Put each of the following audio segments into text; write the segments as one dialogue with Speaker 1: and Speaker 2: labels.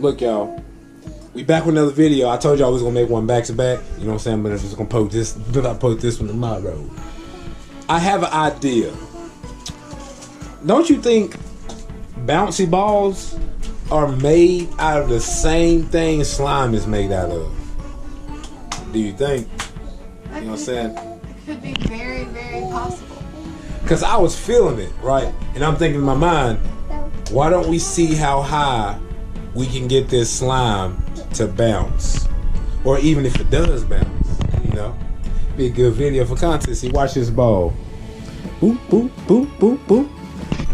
Speaker 1: Look, y'all. We back with another video. I told y'all I was gonna make one back to back. You know what I'm saying? But I'm just gonna post this. Then I post this one tomorrow. I have an idea. Don't you think bouncy balls are made out of the same thing slime is made out of? Do you think? You know what I'm saying?
Speaker 2: It could be very, very possible.
Speaker 1: Cause I was feeling it, right? And I'm thinking in my mind, why don't we see how high we can get this slime to bounce? Or even if it does bounce, you know? Be a good video for content. See, watch this ball. Boop, boop, boop, boop, boop.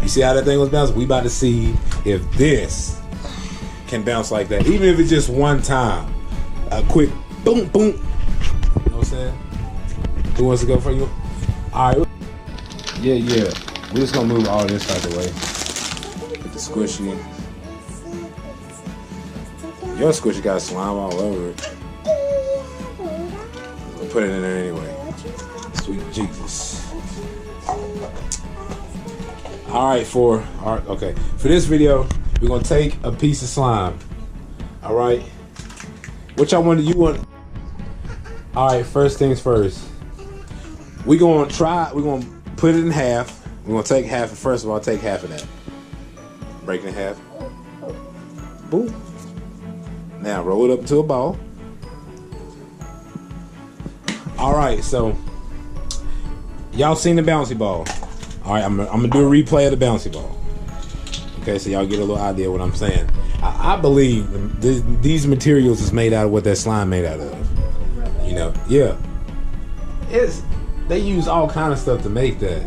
Speaker 1: You see how that thing was bouncing? We about to see if this can bounce like that. Even if it's just one time. A quick boom, boom. You know what I'm saying? Who wants to go for you? Alright. Yeah. We're just gonna move all this out of the way. Put the squishy. Your squishy got slime all over it. We'll put it in there anyway. Sweet Jesus. Alright, for this video, we're gonna take a piece of slime. Alright. What y'all want? Alright, first things first. We're gonna put it in half. We're gonna take half. First of all, take half of that. Break it in half. Boom. Now roll it up into a ball. Alright, so y'all seen the bouncy ball. Alright, I'm gonna do a replay of the bouncy ball. Okay, so y'all get a little idea of what I'm saying. I believe these materials is made out of what that slime made out of. You know, yeah. They use all kind of stuff to make that.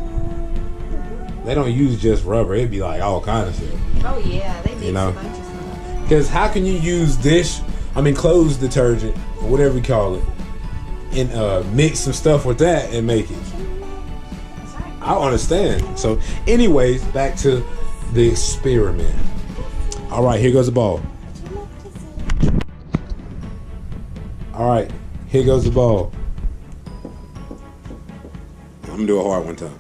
Speaker 1: They don't use just rubber. It'd be like all kind of stuff.
Speaker 2: Oh yeah, they mix a bunch of stuff.
Speaker 1: Because how can you use clothes detergent or whatever you call it, and mix some stuff with that and make it? I understand. So, anyways, back to the experiment. All right, here goes the ball. All right, here goes the ball. I'm gonna do a hard one time.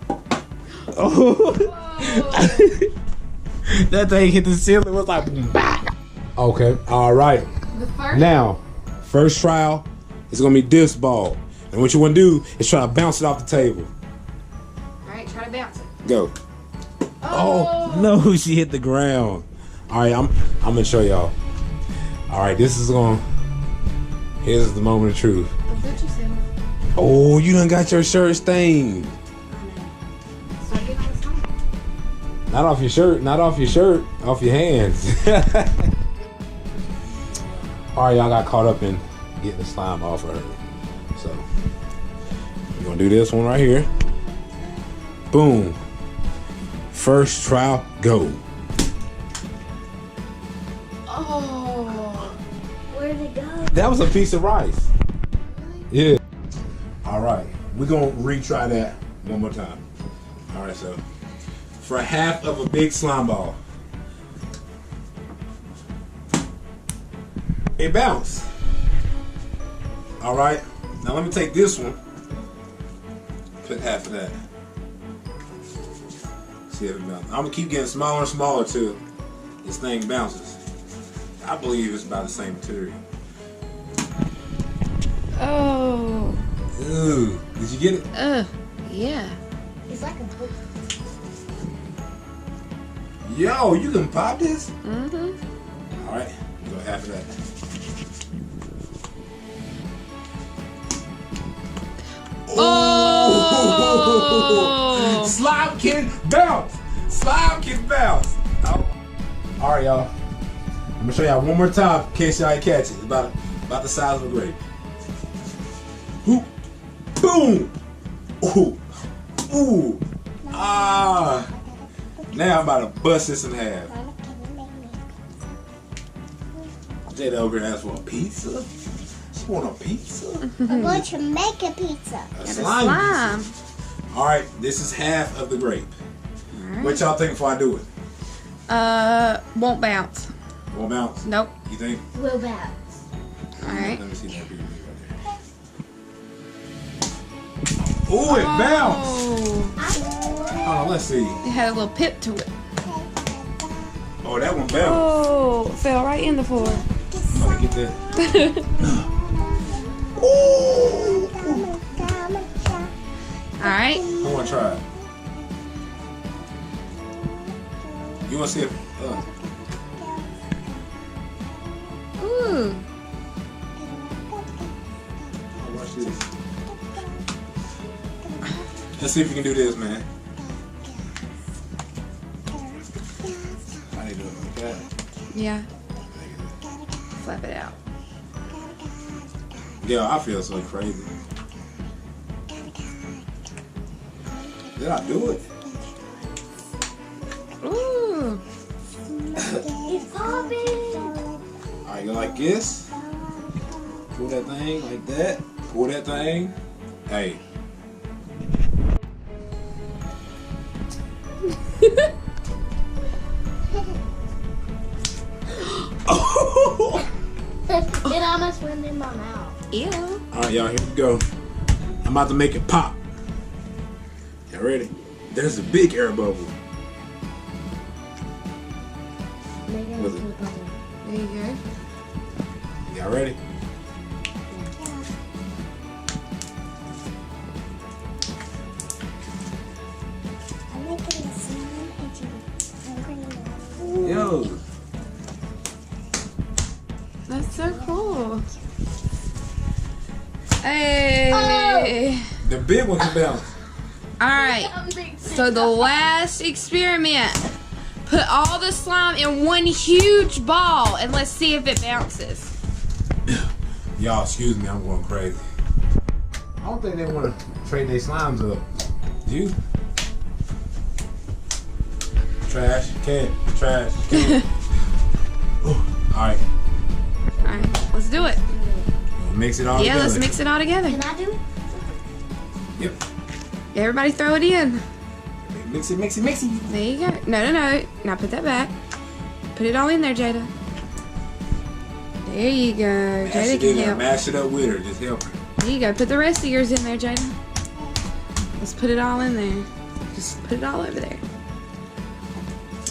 Speaker 1: Oh, that thing hit the ceiling. It was like, bah. Okay, all right. Now, first trial is gonna be this ball, and what you want to do is try to bounce it off the table.
Speaker 2: All right, try to bounce it.
Speaker 1: Go. Oh no, she hit the ground. All right, I'm gonna show y'all. All right, here's the moment of truth. Oh, you done got your shirt stained. Not off your shirt, off your hands. All right, y'all got caught up in getting the slime off of her. So, we're gonna do this one right here. Boom. First trial, go.
Speaker 2: Oh,
Speaker 3: where'd it go?
Speaker 1: That was a piece of rice. Yeah. All right, we're gonna retry that one more time. All right, so for half of a big slime ball, it bounced. All right, now let me take this one, put half of that. See if it bounces. I'm gonna keep getting smaller and smaller till this thing bounces. I believe it's about the same material.
Speaker 2: Oh.
Speaker 1: Ooh, did you get it?
Speaker 2: Yeah.
Speaker 3: It's like a book.
Speaker 1: Yo, you can pop this?
Speaker 2: Mm-hmm.
Speaker 1: All right, go half of that.
Speaker 2: Oh!
Speaker 1: Slime can bounce. Slime can bounce. Oh. All right, y'all. I'm gonna show y'all one more time in case y'all ain't catch it. It's about the size of a grape. Ooh. Boom. Ooh. Ooh. Ah. Now I'm about to bust this in half. Jada over here asked for a pizza. She want a pizza?
Speaker 3: I'm going to make a pizza.
Speaker 1: A slime pizza. All right, this is half of the grape. Right. What y'all think before I do it?
Speaker 2: Won't bounce.
Speaker 1: Won't bounce?
Speaker 2: Nope.
Speaker 1: You think?
Speaker 3: Will bounce.
Speaker 2: All right.
Speaker 1: Let me see that video right there. Ooh, it bounced. Hold on, let's see.
Speaker 2: It had a little pip to it.
Speaker 1: Oh, that one bounced.
Speaker 2: Oh, fell right in the floor.
Speaker 1: I'm gonna get that. Ooh.
Speaker 2: Alright.
Speaker 1: I wanna try it. You wanna see it?
Speaker 2: Ooh.
Speaker 1: Watch this. Let's see if you can do this, man. How you doing? Okay.
Speaker 2: Yeah. Flap it out.
Speaker 1: Yeah, I feel so crazy. Did I do it?
Speaker 2: Ooh.
Speaker 3: It's popping.
Speaker 1: Alright, go like this. Pull that thing like that. Pull that thing. Hey.
Speaker 3: It almost went in my mouth.
Speaker 2: Ew.
Speaker 1: Alright, y'all, here we go. I'm about to make it pop. Y'all ready? There's a big air bubble. Was it?
Speaker 2: There you go.
Speaker 1: Y'all ready? Yo.
Speaker 2: That's so cool. Hey.
Speaker 1: The big one can bounce.
Speaker 2: Alright. So the last experiment. Put all the slime in one huge ball and let's see if it bounces.
Speaker 1: Y'all, excuse me, I'm going crazy. I don't think they want to trade their slimes up. Do you? Trash, can, trash, can. Alright,
Speaker 2: Alright, let's do it.
Speaker 1: mix it all
Speaker 2: Yeah,
Speaker 1: together.
Speaker 2: let's mix it all together.
Speaker 3: Can I do it?
Speaker 1: Yep.
Speaker 2: Everybody throw it in.
Speaker 1: Mix it, mix it, mix it.
Speaker 2: There you go. No, no, no. Now put that back. Put it all in there, Jada. There you go.
Speaker 1: Mash
Speaker 2: Jada
Speaker 1: it
Speaker 2: can
Speaker 1: in there,
Speaker 2: help.
Speaker 1: mash it up with her. Just help her.
Speaker 2: There you go. Put the rest of yours in there, Jada. Let's put it all in there. Just put it all over there.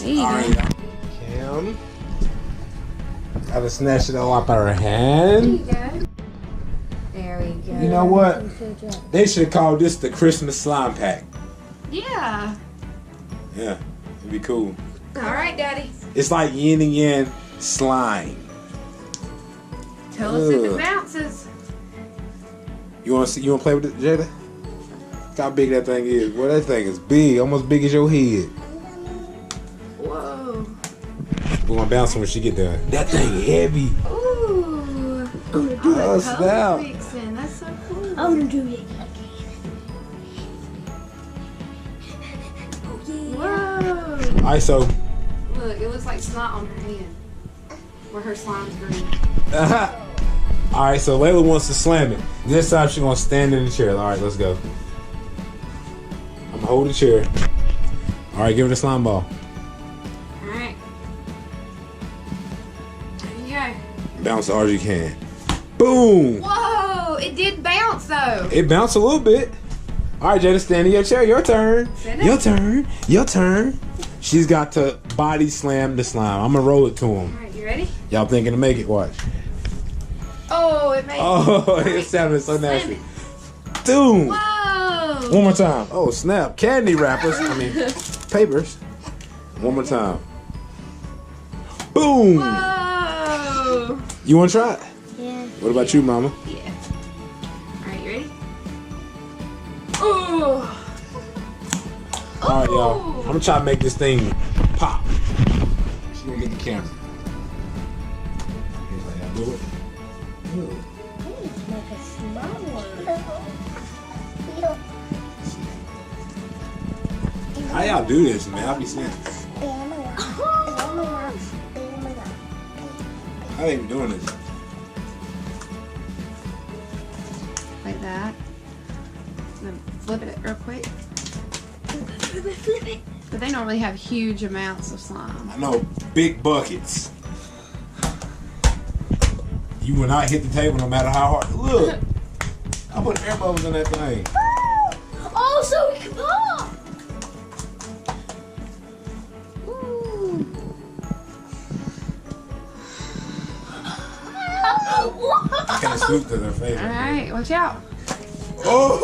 Speaker 2: There you
Speaker 1: Alright,
Speaker 2: go.
Speaker 1: Kim. Gotta snatch it all out of her hand.
Speaker 2: There you go. There we go.
Speaker 1: You know what? They should call this the Christmas slime pack.
Speaker 2: Yeah.
Speaker 1: Yeah, it'd be cool.
Speaker 2: All right, Daddy.
Speaker 1: It's like yin and yang slime.
Speaker 2: Tell us if
Speaker 1: Ugh.
Speaker 2: it bounces.
Speaker 1: You want to see? You want to play with it, Jada? Look how big that thing is. Well, that thing is big, almost big as your head.
Speaker 2: Whoa.
Speaker 1: We're gonna bounce when she get done. That thing heavy.
Speaker 2: Ooh.
Speaker 1: Oh, snap.
Speaker 2: Fixing. That's so cool.
Speaker 3: I'm gonna do it.
Speaker 2: Whoa.
Speaker 1: All right, so
Speaker 2: Look, it looks like snot on her hand. Where her slime's green.
Speaker 1: all right, so Layla wants to slam it. This time she's gonna stand in the chair. All right, let's go. I'm gonna hold the chair. All right, give her the slime ball.
Speaker 2: Alright. There you go.
Speaker 1: Bounce as hard as you can. Boom!
Speaker 2: Whoa! It did bounce though.
Speaker 1: It bounced a little bit. All right, Jada, stand in your chair. Your turn.
Speaker 2: Stand
Speaker 1: Your
Speaker 2: up.
Speaker 1: turn. Your turn. She's got to body slam the slime. I'm gonna roll it to him.
Speaker 2: Alright, you ready?
Speaker 1: Y'all thinking to make it? Watch.
Speaker 2: Oh, it made
Speaker 1: Oh, it sounded so nasty. Dude.
Speaker 2: Whoa!
Speaker 1: One more time. Oh, snap. Candy wrappers. I mean, papers. One more time. Boom.
Speaker 2: Whoa!
Speaker 1: You want to try it?
Speaker 3: Yeah.
Speaker 1: What about you, mama?
Speaker 2: Yeah. Alright, you ready? Oh!
Speaker 1: All right, y'all. I'm going to try to make this thing pop. She's going to get the camera. Here's how y'all do it. Ooh.
Speaker 3: Make a small one.
Speaker 1: How y'all do this, man? I'll be saying. How they be doing this?
Speaker 2: Like that. Then flip it real quick.
Speaker 3: Flip it.
Speaker 2: But they normally have huge amounts of slime.
Speaker 1: I know, big buckets. You will not hit the table no matter how hard. Look, I put air bubbles in that thing.
Speaker 3: Oh, so we can pop.
Speaker 2: Ooh.
Speaker 1: I can't scoop to their face.
Speaker 2: Alright, watch out.
Speaker 1: Oh!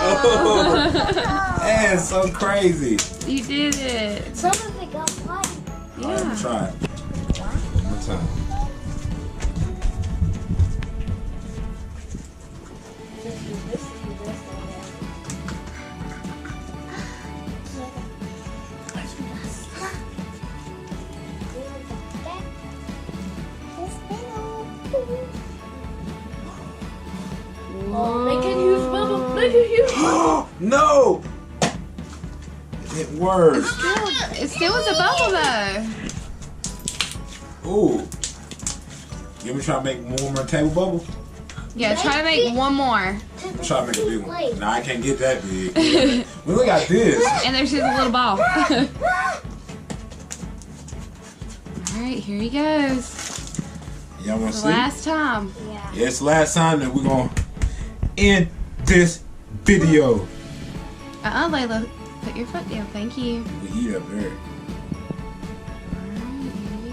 Speaker 2: Oh.
Speaker 1: That's so crazy.
Speaker 2: You did it.
Speaker 3: Some of it got white.
Speaker 1: All right, let me try it. One more time.
Speaker 3: Oh, make a huge bubble. Make a huge bubble.
Speaker 1: No! It works.
Speaker 2: It still was a bubble though.
Speaker 1: Ooh. You want me to try to make more table bubble?
Speaker 2: Yeah, try to make one more.
Speaker 1: I'm trying to make a big one. Nah, I can't get that big. We look at this.
Speaker 2: And there's just a little ball. Alright, here he goes.
Speaker 1: Y'all want to
Speaker 2: The
Speaker 1: see?
Speaker 2: last time.
Speaker 3: Yeah.
Speaker 1: Yeah, it's the last time that we're going to end this video.
Speaker 2: Layla. Put your foot down. Thank you.
Speaker 1: We eat up there.
Speaker 2: Alright, here he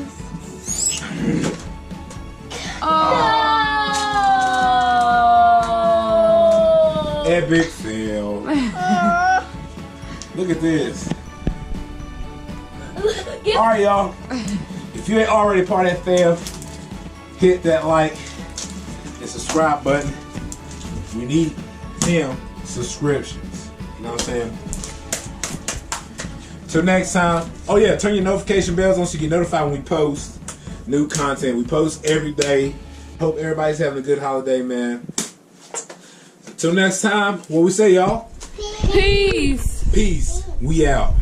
Speaker 2: goes. Oh!
Speaker 1: Epic fail. Look at this. Alright, y'all. If you ain't already part of that fail, hit that like and subscribe button. We need them subscriptions. You know what I'm saying? Till next time. Oh yeah, turn your notification bells on so you get notified when we post new content. We post every day. Hope everybody's having a good holiday, man. Till next time, what we say, y'all?
Speaker 2: Peace.
Speaker 1: Peace. We out.